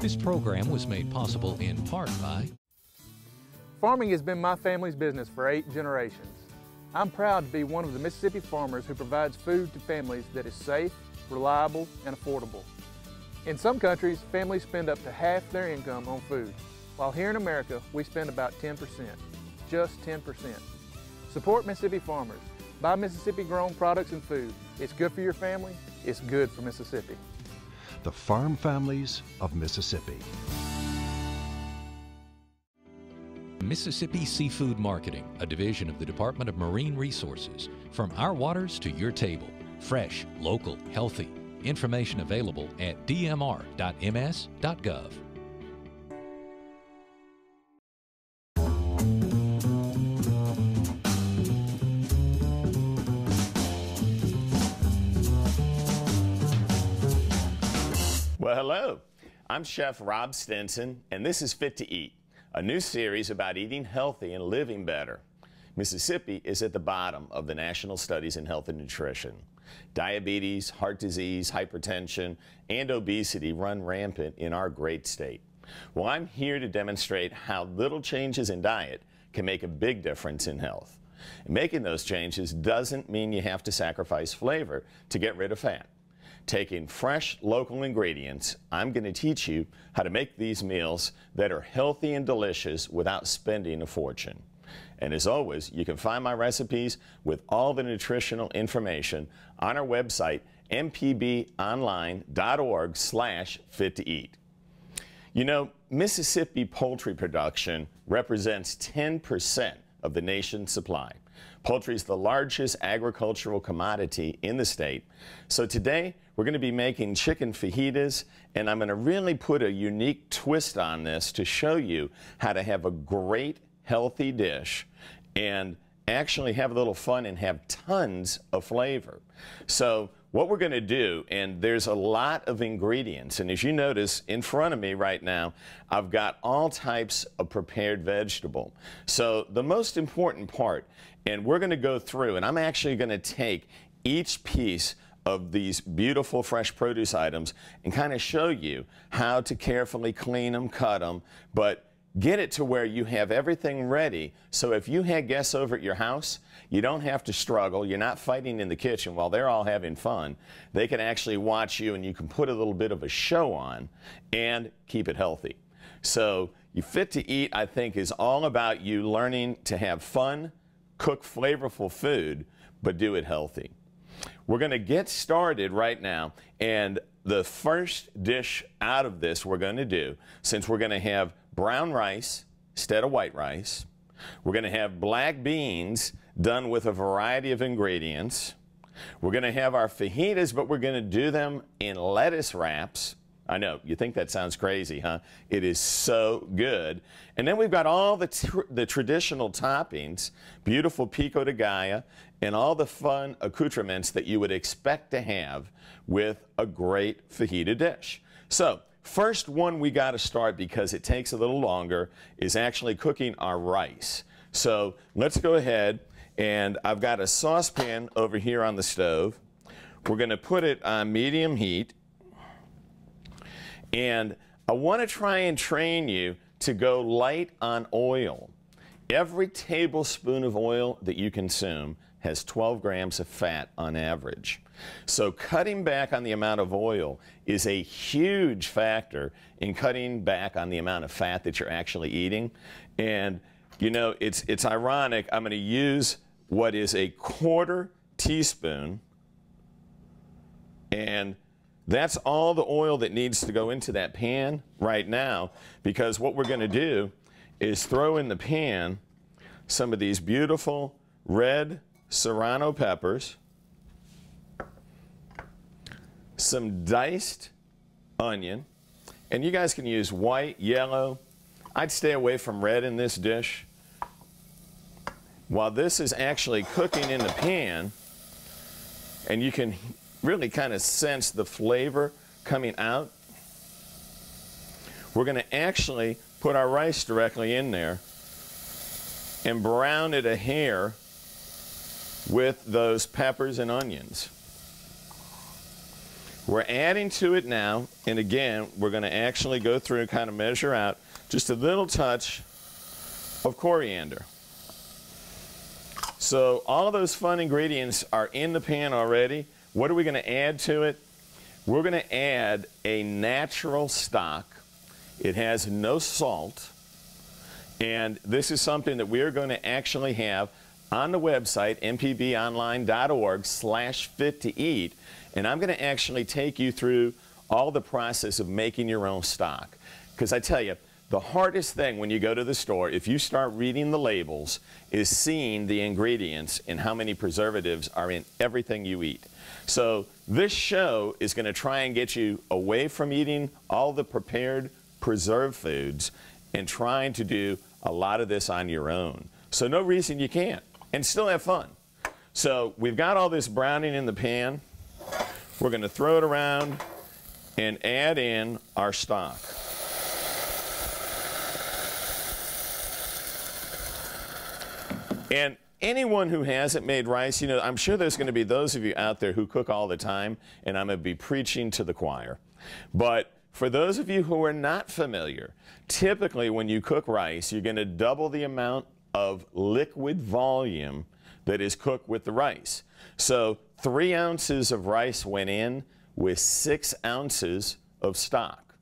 This program was made possible in part by Farming has been my family's business for 8 generations. I'm proud to be one of the Mississippi farmers who provides food to families that is safe, reliable, and affordable. In some countries, families spend up to half their income on food, while here in America, we spend about 10%, just 10%. Support Mississippi farmers. Buy Mississippi-grown products and food. It's good for your family. It's good for Mississippi. The Farm Families of Mississippi. Mississippi Seafood Marketing, a division of the Department of Marine Resources. From our waters to your table. Fresh, local, healthy. Information available at dmr.ms.gov. Well, hello. I'm Chef Rob Stinson, and this is Fit to Eat, a new series about eating healthy and living better. Mississippi is at the bottom of the national studies in health and nutrition. Diabetes, heart disease, hypertension, and obesity run rampant in our great state. Well, I'm here to demonstrate how little changes in diet can make a big difference in health. And making those changes doesn't mean you have to sacrifice flavor to get rid of fat. Taking fresh, local ingredients, I'm going to teach you how to make these meals that are healthy and delicious without spending a fortune. And as always, you can find my recipes with all the nutritional information on our website, mpbonline.org/fit-to-eat. You know, Mississippi poultry production represents 10% of the nation's supply. Poultry is the largest agricultural commodity in the state. So today, we're going to be making chicken fajitas, and I'm going to really put a unique twist on this to show you how to have a great, healthy dish and actually have a little fun and have tons of flavor. So what we're going to do, and there's a lot of ingredients, and as you notice in front of me right now, I've got all types of prepared vegetable. So the most important part, and we're going to go through, and I'm actually going to take each piece of these beautiful fresh produce items and kind of show you how to carefully clean them, cut them, but get it to where you have everything ready. So if you had guests over at your house, you don't have to struggle. You're not fighting in the kitchen while they're all having fun. They can actually watch you, and you can put a little bit of a show on and keep it healthy. So you Fit to Eat, I think, is all about you learning to have fun, cook flavorful food, but do it healthy. We're going to get started right now, and the first dish out of this we're going to do, since we're going to have brown rice instead of white rice, we're going to have black beans done with a variety of ingredients. We're going to have our fajitas, but we're going to do them in lettuce wraps. I know, you think that sounds crazy, huh? It is so good. And then we've got all the traditional toppings, beautiful Pico De Gallo, and all the fun accoutrements that you would expect to have with a great fajita dish. So, first one we got to start, because it takes a little longer, is actually cooking our rice. So, let's go ahead, and I've got a saucepan over here on the stove. We're going to put it on medium heat. And I want to try and train you to go light on oil. Every tablespoon of oil that you consume has 12 grams of fat on average. So cutting back on the amount of oil is a huge factor in cutting back on the amount of fat that you're actually eating. And you know, it's ironic, I'm going to use what is a 1/4 teaspoon, and that's all the oil that needs to go into that pan right now, because what we're going to do is throw in the pan some of these beautiful red serrano peppers, some diced onion, and you guys can use white, yellow. I'd stay away from red in this dish. While this is actually cooking in the pan, and you can really kind of sense the flavor coming out, we're going to actually put our rice directly in there and brown it a hair with those peppers and onions. We're adding to it now, and again, we're going to actually go through and kind of measure out just a little touch of coriander. So all of those fun ingredients are in the pan already. What are we going to add to it? We're going to add a natural stock. It has no salt, and this is something that we're going to actually have on the website, mpbonline.org/fit-to-eat, and I'm going to actually take you through all the process of making your own stock. Because I tell you, the hardest thing when you go to the store, if you start reading the labels, is seeing the ingredients and how many preservatives are in everything you eat. So this show is going to try and get you away from eating all the prepared, preserved foods and trying to do a lot of this on your own. So no reason you can't, and still have fun. So we've got all this browning in the pan. We're going to throw it around and add in our stock. And anyone who hasn't made rice, you know, I'm sure there's going to be those of you out there who cook all the time, and I'm going to be preaching to the choir. But for those of you who are not familiar, typically when you cook rice, you're going to double the amount of liquid volume that is cooked with the rice. So 3 ounces of rice went in with 6 ounces of stock.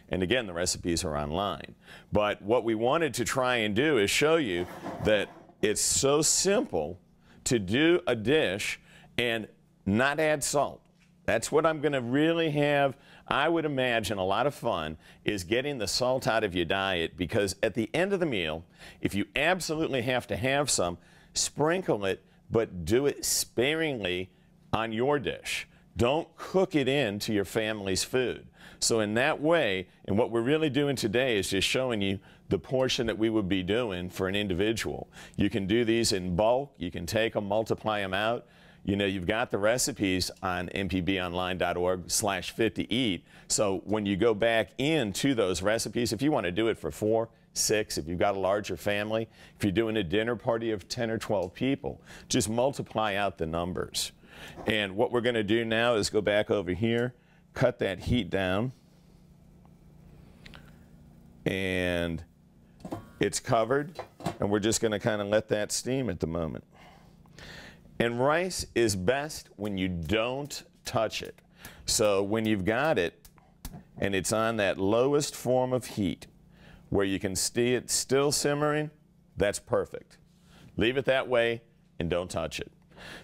And again, the recipes are online. But what we wanted to try and do is show you that it's so simple to do a dish and not add salt. That's what I'm going to really have, I would imagine, a lot of fun is getting the salt out of your diet, because at the end of the meal, if you absolutely have to have some, sprinkle it, but do it sparingly on your dish. Don't cook it into your family's food. So in that way, and what we're really doing today is just showing you the portion that we would be doing for an individual. You can do these in bulk. You can take them, multiply them out. You know, you've got the recipes on mpbonline.org/fit-to-eat. So when you go back into those recipes, if you want to do it for 4, 6, if you've got a larger family, if you're doing a dinner party of 10 or 12 people, just multiply out the numbers. And what we're going to do now is go back over here, cut that heat down, and it's covered, and we're just going to kind of let that steam at the moment. And rice is best when you don't touch it. So when you've got it and it's on that lowest form of heat where you can see it still simmering, that's perfect. Leave it that way and don't touch it.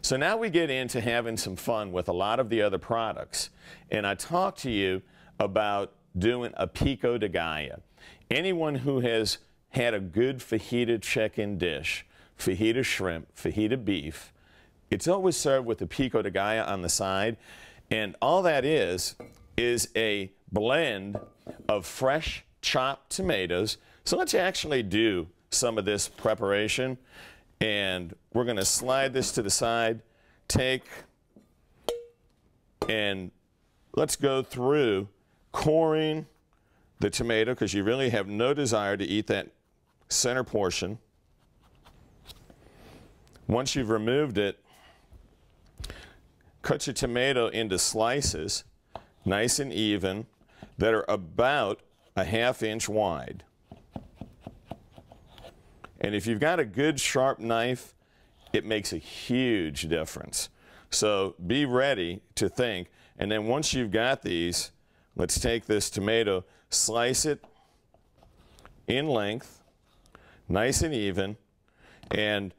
So now we get into having some fun with a lot of the other products. And I talked to you about doing a Pico De Gallo. Anyone who has had a good fajita chicken dish, fajita shrimp, fajita beef, it's always served with the Pico De Gallo on the side. And all that is a blend of fresh chopped tomatoes. So let's actually do some of this preparation. And we're going to slide this to the side, and let's go through coring the tomato, because you really have no desire to eat that center portion. Once you've removed it, cut your tomato into slices, nice and even, that are about a ½ inch wide. And if you've got a good sharp knife, it makes a huge difference. So be ready to think. And then once you've got these, let's take this tomato, slice it in length, nice and even. And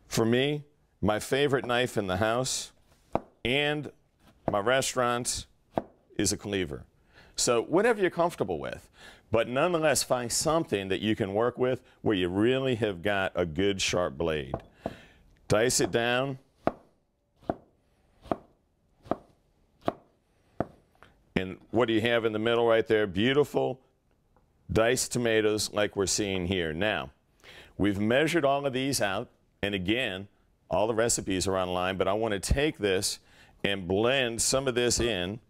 for me, my favorite knife in the house and my restaurants is a cleaver. So whatever you're comfortable with. But nonetheless, find something that you can work with where you really have got a good sharp blade. Dice it down. And what do you have in the middle right there? Beautiful diced tomatoes like we're seeing here. Now, we've measured all of these out. And again, all the recipes are online. But I want to take this and blend some of this in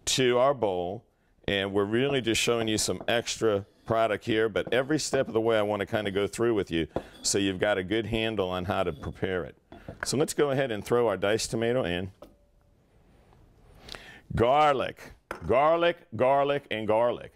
to our bowl. And we're really just showing you some extra product here, but every step of the way I want to kind of go through with you so you've got a good handle on how to prepare it. So let's go ahead and throw our diced tomato in. Garlic, garlic, garlic, and garlic.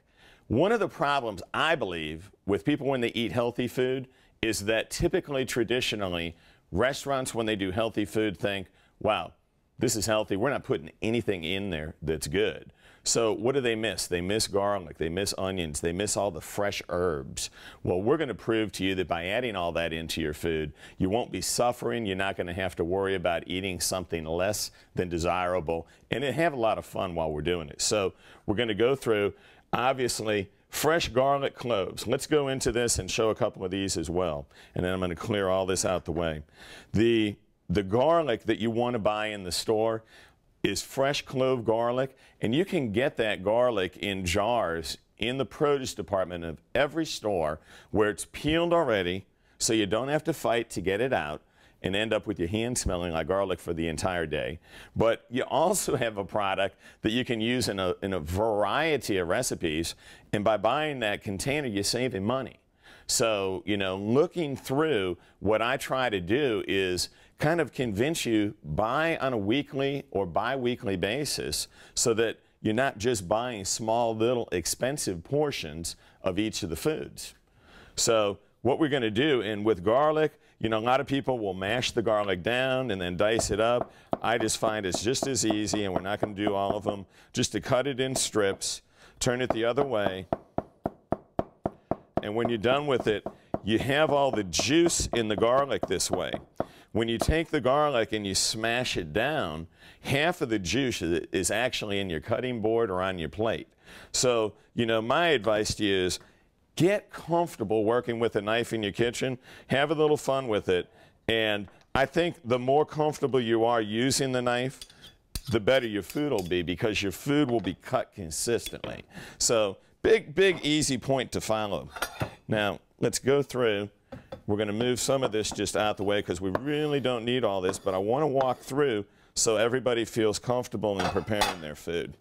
One of the problems, I believe, with people when they eat healthy food is that typically, traditionally, restaurants, when they do healthy food, think, wow, this is healthy. We're not putting anything in there that's good. So what do they miss? They miss garlic, they miss onions, they miss all the fresh herbs. Well, we're going to prove to you that by adding all that into your food, you won't be suffering. You're not going to have to worry about eating something less than desirable, and have a lot of fun while we're doing it. So we're going to go through, obviously, fresh garlic cloves. Let's go into this and show a couple of these as well, and then I'm going to clear all this out the way. The garlic that you want to buy in the store is fresh clove garlic, and you can get that garlic in jars in the produce department of every store where it's peeled already, so you don't have to fight to get it out and end up with your hands smelling like garlic for the entire day. But you also have a product that you can use in a variety of recipes, and by buying that container, you're saving money. So, you know, looking through, what I try to do is kind of convince you, buy on a weekly or bi-weekly basis so that you're not just buying small, little, expensive portions of each of the foods. So what we're going to do, and with garlic, you know, a lot of people will mash the garlic down and then dice it up. I just find it's just as easy, and we're not going to do all of them, just to cut it in strips, turn it the other way, and when you're done with it, you have all the juice in the garlic this way. When you take the garlic and you smash it down, half of the juice is actually in your cutting board or on your plate. So, you know, my advice to you is get comfortable working with a knife in your kitchen. Have a little fun with it. And I think the more comfortable you are using the knife, the better your food will be, because your food will be cut consistently. So big, easy point to follow. Now, let's go through. We're going to move some of this just out the way because we really don't need all this, but I want to walk through so everybody feels comfortable in preparing their food.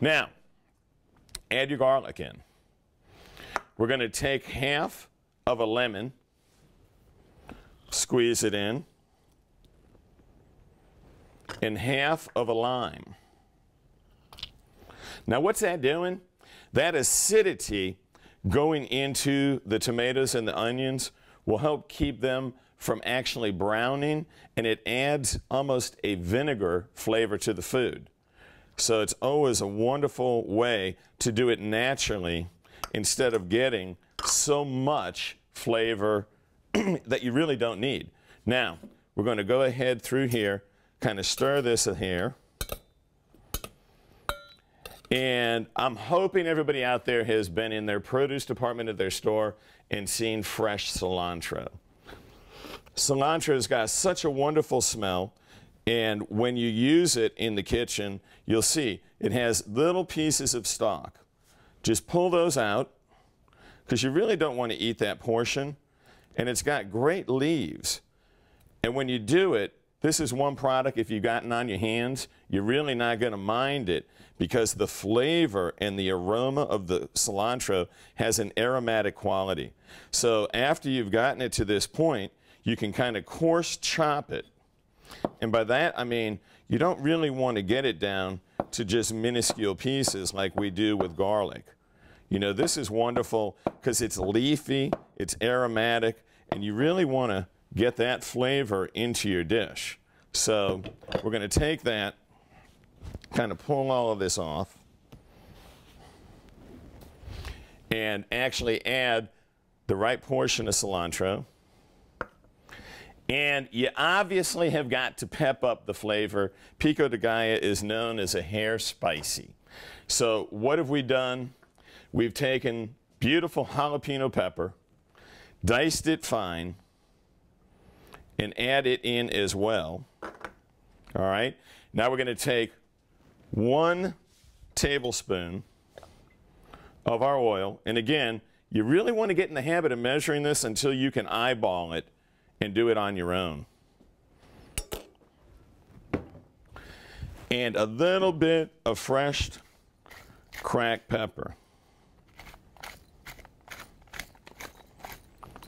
Now, add your garlic in. We're going to take half of a lemon, squeeze it in, and half of a lime. Now, what's that doing? That acidity going into the tomatoes and the onions will help keep them from actually browning, and it adds almost a vinegar flavor to the food. So it's always a wonderful way to do it naturally instead of getting so much flavor that you really don't need. Now, we're going to go ahead through here, kind of stir this in here. And I'm hoping everybody out there has been in their produce department of their store and seen fresh cilantro. Cilantro's got such a wonderful smell, and when you use it in the kitchen, you'll see it has little pieces of stalk. Just pull those out, because you really don't want to eat that portion, and it's got great leaves. And when you do it, this is one product, if you've gotten on your hands, you're really not going to mind it, because the flavor and the aroma of the cilantro has an aromatic quality. So after you've gotten it to this point, you can kind of coarse chop it. And by that, I mean, you don't really want to get it down to just minuscule pieces like we do with garlic. You know, this is wonderful because it's leafy, it's aromatic, and you really want to get that flavor into your dish. So we're going to take that, kind of pull all of this off, and actually add the right portion of cilantro. And you obviously have got to pep up the flavor. Pico De Gallo is known as a hair spicy. So what have we done? We've taken beautiful jalapeno pepper, diced it fine, and add it in as well. All right. Now we're going to take 1 tablespoon of our oil. And again, you really want to get in the habit of measuring this until you can eyeball it and do it on your own. And a little bit of fresh cracked pepper.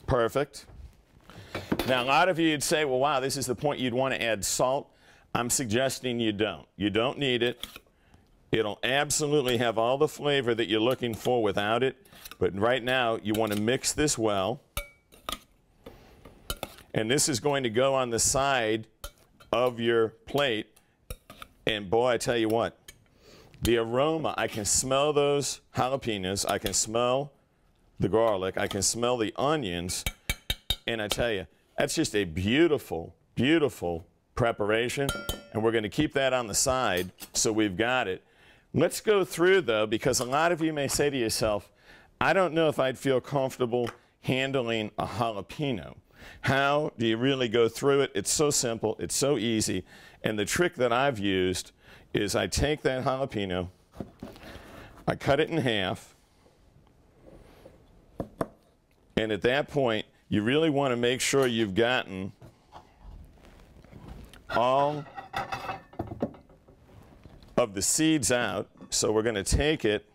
Perfect. Now, a lot of you would say, well, wow, this is the point you'd want to add salt. I'm suggesting you don't. You don't need it. It'll absolutely have all the flavor that you're looking for without it. But right now, you want to mix this well. And this is going to go on the side of your plate. And boy, I tell you what, the aroma, I can smell those jalapenos. I can smell the garlic. I can smell the onions. And I tell you, that's just a beautiful, beautiful preparation. And we're going to keep that on the side so we've got it. Let's go through, though, because a lot of you may say to yourself, I don't know if I'd feel comfortable handling a jalapeno. How do you really go through it? It's so simple. It's so easy. And the trick that I've used is I take that jalapeno, I cut it in half, and at that point, you really want to make sure you've gotten all of the seeds out. So we're going to take it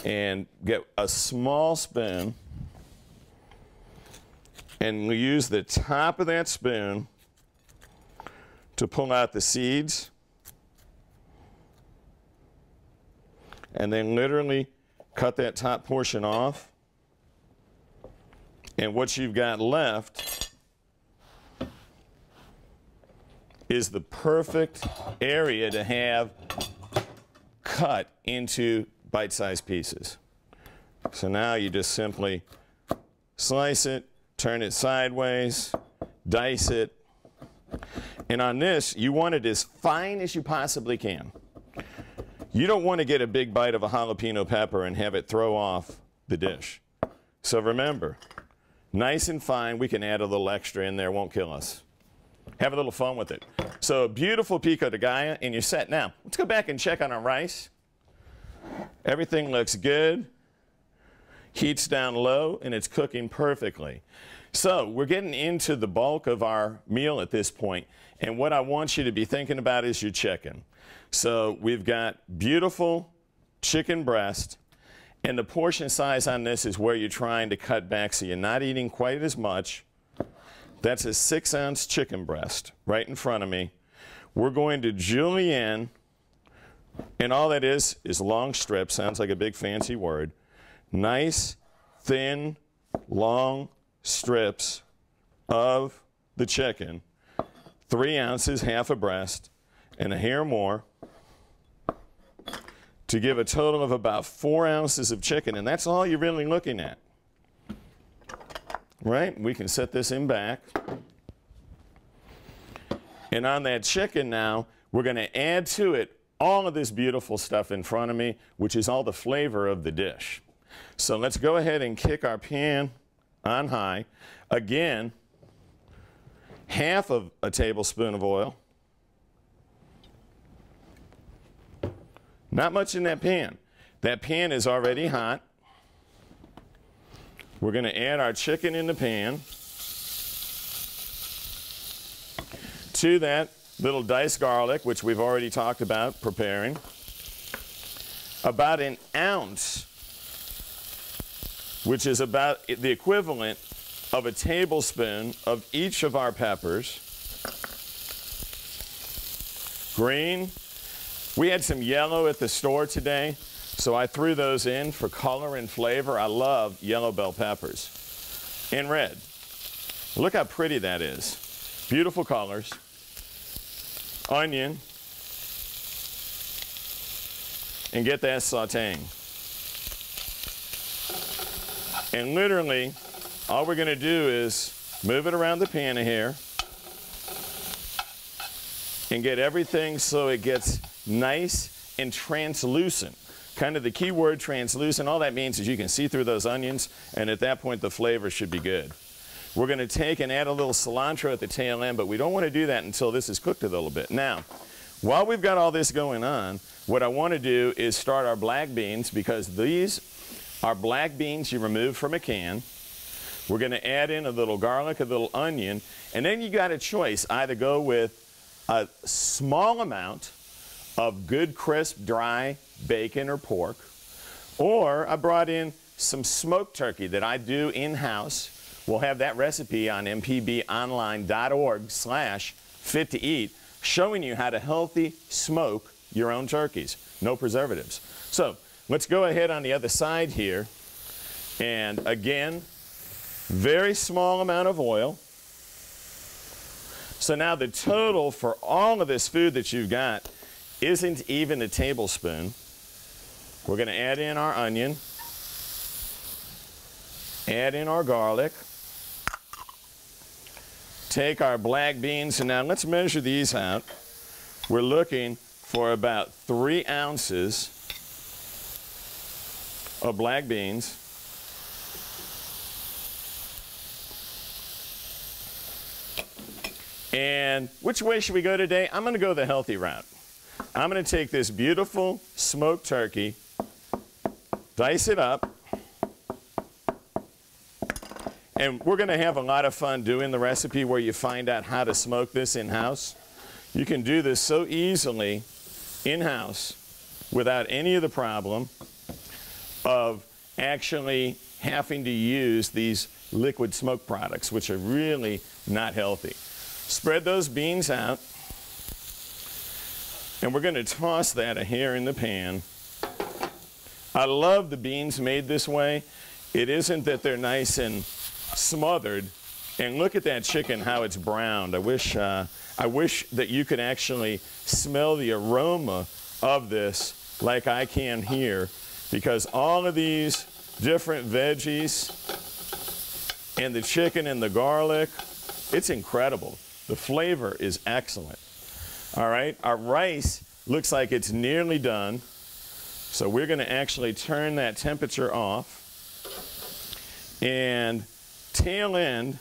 and get a small spoon, and we use the top of that spoon to pull out the seeds, and then literally cut that top portion off. And what you've got left is the perfect area to have cut into bite-sized pieces. So now you just simply slice it, turn it sideways, dice it. And on this, you want it as fine as you possibly can. You don't want to get a big bite of a jalapeno pepper and have it throw off the dish. So remember, nice and fine. We can add a little extra in there, won't kill us. Have a little fun with it. So a beautiful Pico De Gallo, and you're set. Now, let's go back and check on our rice. Everything looks good. Heat's down low, and it's cooking perfectly. So we're getting into the bulk of our meal at this point, and what I want you to be thinking about is your chicken. So we've got beautiful chicken breast, and the portion size on this is where you're trying to cut back so you're not eating quite as much. That's a 6-ounce chicken breast right in front of me. We're going to julienne, and all that is long strips. Sounds like a big fancy word. Nice, thin, long strips of the chicken. 3 ounces, half a breast, and a hair more, to give a total of about 4 ounces of chicken, and that's all you're really looking at. Right? We can set this in back. And on that chicken now, we're going to add to it all of this beautiful stuff in front of me, which is all the flavor of the dish. So let's go ahead and kick our pan on high. Again, half of a tablespoon of oil. Not much in that pan. That pan is already hot. We're going to add our chicken in the pan. To that, little diced garlic, which we've already talked about preparing. About 1 ounce, which is about the equivalent of a tablespoon of each of our peppers. Green. We had some yellow at the store today, so I threw those in for color and flavor. I love yellow bell peppers. And red. Look how pretty that is. Beautiful colors. Onion. And get that sauteing. And literally, all we're going to do is move it around the pan here and get everything so it gets nice and translucent. Kind of the key word, translucent. All that means is you can see through those onions, and at that point the flavor should be good. We're going to take and add a little cilantro at the tail end, but we don't want to do that until this is cooked a little bit. Now, while we've got all this going on, what I want to do is start our black beans, because these are black beans you remove from a can. We're going to add in a little garlic, a little onion, and then you got a choice. Either go with a small amount of good crisp dry bacon or pork, or I brought in some smoked turkey that I do in-house. We'll have that recipe on mpbonline.org/fit-to-eat, showing you how to healthy smoke your own turkeys. No preservatives. So let's go ahead on the other side here. And again, very small amount of oil. So now the total for all of this food that you've got isn't even a tablespoon. We're going to add in our onion, add in our garlic, take our black beans, and now let's measure these out. We're looking for about 3 ounces of black beans. And which way should we go today? I'm going to go the healthy route. I'm going to take this beautiful smoked turkey, dice it up, and we're going to have a lot of fun doing the recipe where you find out how to smoke this in-house. You can do this so easily in-house without any of the problem of actually having to use these liquid smoke products, which are really not healthy. Spread those beans out, and we're going to toss that a hair in the pan. I love the beans made this way. It isn't that they're nice and smothered. And look at that chicken, how it's browned. I wish that you could actually smell the aroma of this like I can here, because all of these different veggies and the chicken and the garlic, it's incredible. The flavor is excellent. All right, our rice looks like it's nearly done. So we're going to actually turn that temperature off. And tail end,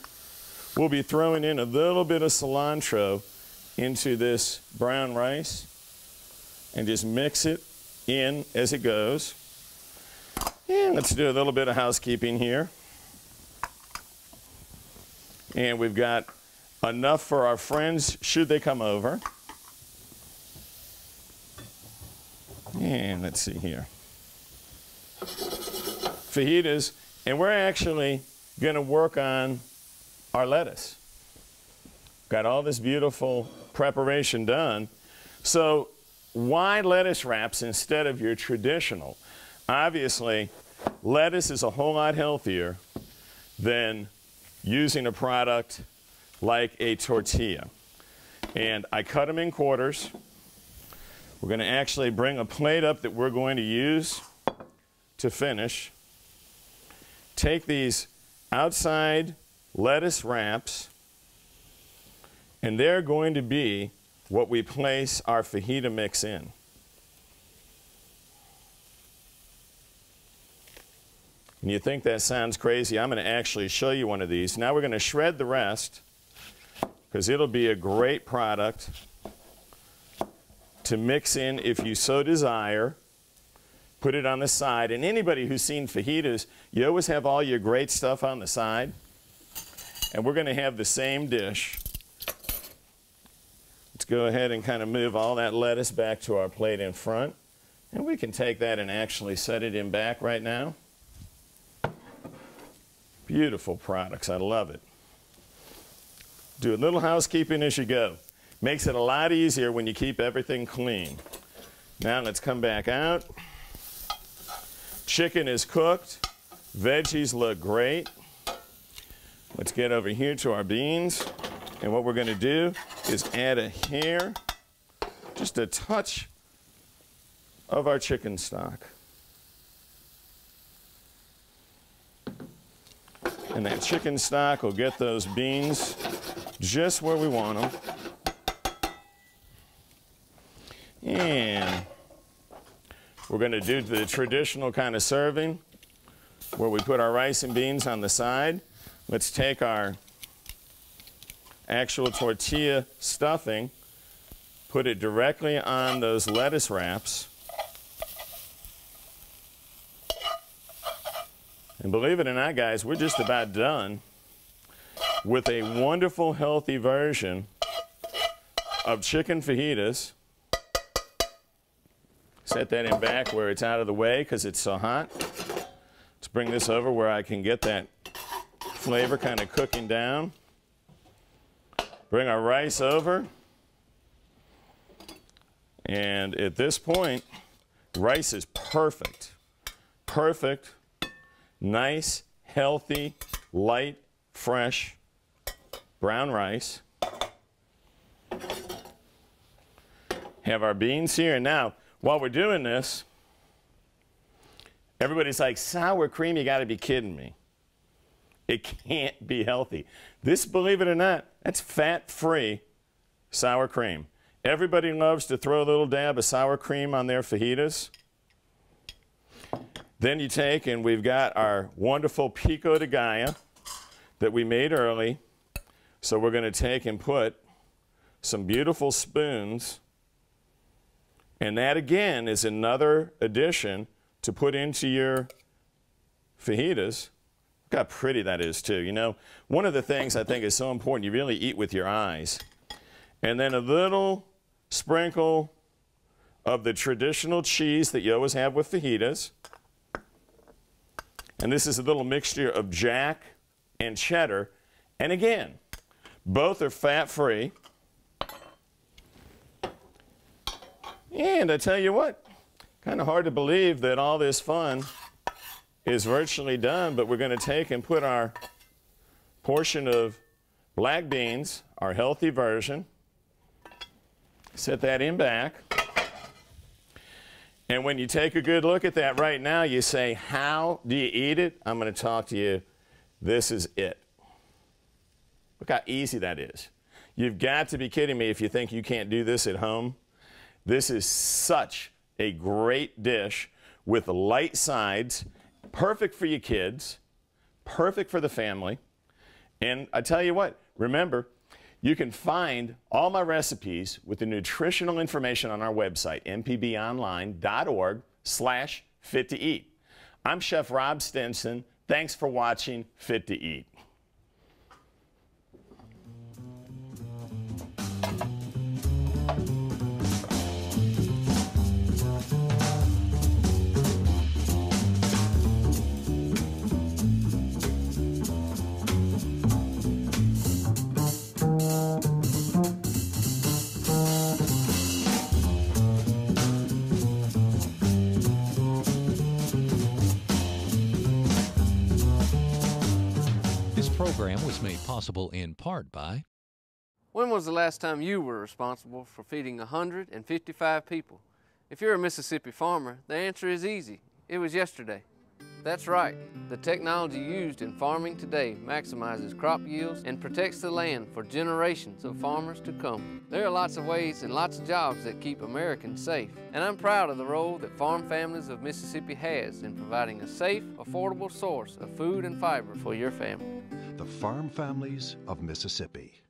we'll be throwing in a little bit of cilantro into this brown rice and just mix it in as it goes. And let's do a little bit of housekeeping here. And we've got enough for our friends should they come over. And let's see here. Fajitas, and we're actually going to work on our lettuce. Got all this beautiful preparation done. So why lettuce wraps instead of your traditional? Obviously, lettuce is a whole lot healthier than using a product like a tortilla. And I cut them in quarters. We're going to actually bring a plate up that we're going to use to finish. Take these outside lettuce wraps, and they're going to be what we place our fajita mix in. And you think that sounds crazy? I'm going to actually show you one of these. Now we're going to shred the rest, because it'll be a great product to mix in if you so desire. Put it on the side. And anybody who's seen fajitas, you always have all your great stuff on the side. And we're going to have the same dish. Let's go ahead and kind of move all that lettuce back to our plate in front. And we can take that and actually set it in back right now. Beautiful products. I love it. Do a little housekeeping as you go. Makes it a lot easier when you keep everything clean. Now let's come back out. Chicken is cooked. Veggies look great. Let's get over here to our beans. And what we're going to do is add a hair, just a touch of our chicken stock. And that chicken stock will get those beans just where we want them. And we're going to do the traditional kind of serving where we put our rice and beans on the side. Let's take our actual tortilla stuffing, put it directly on those lettuce wraps. And believe it or not, guys, we're just about done with a wonderful, healthy version of chicken fajitas. Set that in back where it's out of the way because it's so hot. Let's bring this over where I can get that flavor kind of cooking down. Bring our rice over. And at this point, rice is perfect. Perfect, nice, healthy, light, fresh brown rice. Have our beans here. And now, while we're doing this, everybody's like, sour cream, you got to be kidding me. It can't be healthy. This, believe it or not, that's fat-free sour cream. Everybody loves to throw a little dab of sour cream on their fajitas. Then you take, and we've got our wonderful Pico De Gallo that we made early. So we're going to take and put some beautiful spoons. And that, again, is another addition to put into your fajitas. Look how pretty that is, too. You know, one of the things I think is so important, you really eat with your eyes. And then a little sprinkle of the traditional cheese that you always have with fajitas. And this is a little mixture of jack and cheddar. And again, both are fat-free. And I tell you what, kind of hard to believe that all this fun is virtually done, but we're going to take and put our portion of black beans, our healthy version, set that in back. And when you take a good look at that right now, you say, how do you eat it? I'm going to talk to you. This is it. Look how easy that is. You've got to be kidding me if you think you can't do this at home. This is such a great dish with light sides, perfect for your kids, perfect for the family. And I tell you what, remember, you can find all my recipes with the nutritional information on our website, mpbonline.org/fit-to-eat. I'm Chef Rob Stinson. Thanks for watching Fit to Eat. This program was made possible in part by... When was the last time you were responsible for feeding 155 people? If you're a Mississippi farmer, the answer is easy. It was yesterday. That's right. The technology used in farming today maximizes crop yields and protects the land for generations of farmers to come. There are lots of ways and lots of jobs that keep Americans safe, and I'm proud of the role that Farm Families of Mississippi has in providing a safe, affordable source of food and fiber for your family. The Farm Families of Mississippi.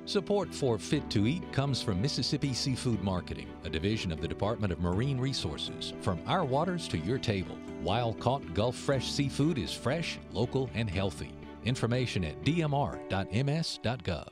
Support for Fit to Eat comes from Mississippi Seafood Marketing, a division of the Department of Marine Resources. From our waters to your table, wild-caught Gulf fresh seafood is fresh, local, and healthy. Information at dmr.ms.gov.